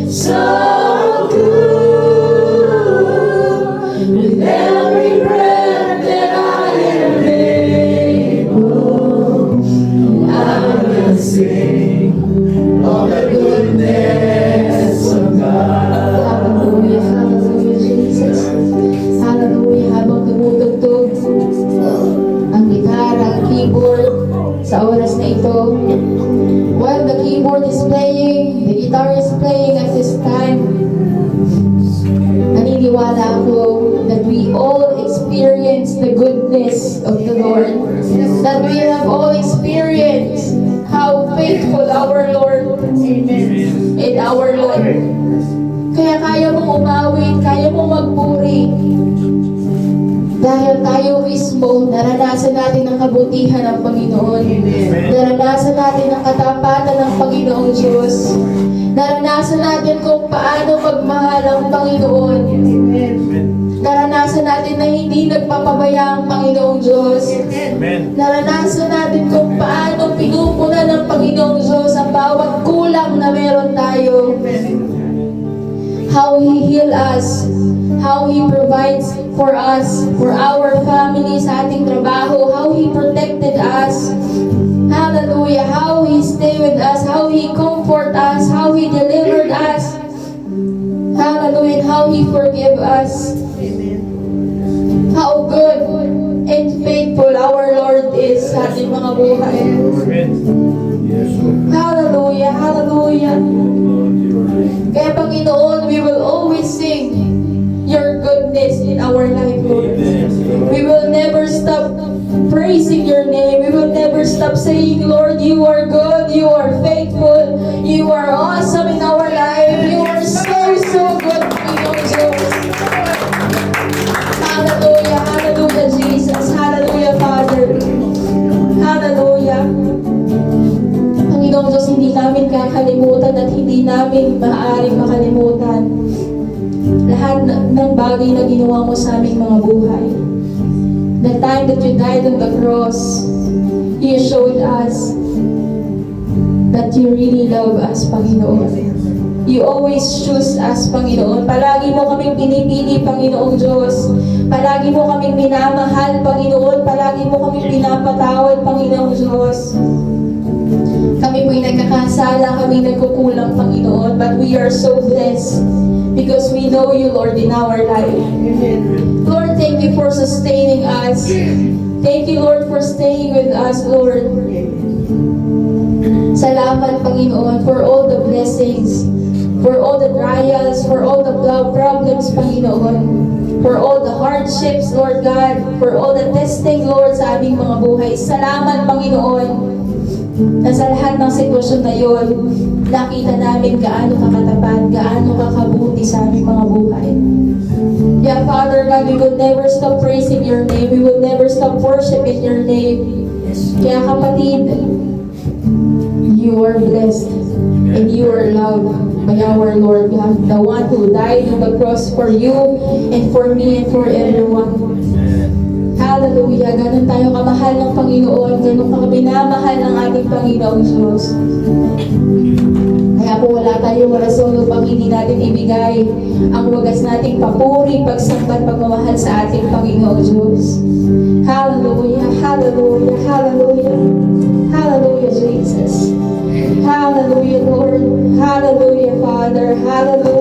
so good. With every breath that I am able, I will sing of the goodness of God. Hallelujah, hallelujah, Jesus. Hallelujah, habang tumutugtog ang gitara, ang keyboard sa oras na ito. While the keyboard is playing, the guitar is playing at this time, naniniwala ako that we all experience the goodness of the Lord. That we have all experienced how faithful our Lord and our Lord. Kaya kaya mong umawit, kaya mong magpuri. Dahil tayo mismo, naranasan natin ang kabutihan ng Panginoon. Naranasan natin ang katapatan ng Panginoong Diyos. Naranasan natin kung paano magmahal ang Panginoon. Naranasan natin na hindi nagpapabaya ang Panginoong Diyos. Naranasan natin kung paano pinupunan ng Panginoong Diyos ang bawat kulang na meron tayo. How He heals us, how He provides for us, for our family, sa ating trabaho, how He protected us. Hallelujah, how He stayed with us, how He comfort us, how He delivered us. Hallelujah, how He forgive us. How good and faithful our Lord is sa ating mga buhay. Hallelujah, hallelujah. Kaya Panginoon, we will always sing your goodness in our life, Lord. We will never stop praising your name. We will never stop saying, Lord, you are good, you are faithful, you are awesome in our life. You are so, so good, Panginoon Diyos. Hallelujah, hallelujah, Jesus. Hallelujah, Father. Hallelujah. Panginoong Diyos, hindi namin kakalimutan at hindi namin maaaring makalimutan lahat ng bagay na ginawa mo sa aming mga buhay. The time that you died on the cross, you showed us that you really love us, Panginoon. You always choose us, Panginoon. Palagi mo kaming pinipili, Panginoong Diyos. Palagi mo kaming minamahal, Panginoon. Palagi mo kaming pinapatawad, Panginoong Diyos. Kami po'y nagkakasala, kami nagkukulang, Panginoon. But we are so blessed because we know you, Lord, in our life. Lord, thank you for sustaining us. Thank you, Lord, for staying with us, Lord. Salamat, Panginoon, for all the blessings, for all the trials, for all the problems, Panginoon. For all the hardships, Lord God. For all the testing, Lord, sa aming mga buhay. Salamat, Panginoon, na sa lahat ng sitwasyon na yun, nakita namin gaano kakatapat, gaano kakabuti sa aming mga buhay. Yeah, Father God, we will never stop praising your name. We will never stop worshiping your name. Kaya kapatid, you are blessed and you are loved by our Lord God, the one who died on the cross for you and for me and for everyone. Hallelujah. Ganun tayo kamahal ng Panginoon. Ganun ka minamahal ng ating Panginoong Diyos. Kaya po wala tayong rason upang hindi natin ibigay ang wagas nating papuri, pagsambat, pagmamahal sa ating Panginoong Diyos. Hallelujah. Hallelujah. Hallelujah. Hallelujah, Jesus. Hallelujah, Lord. Hallelujah, Father. Hallelujah.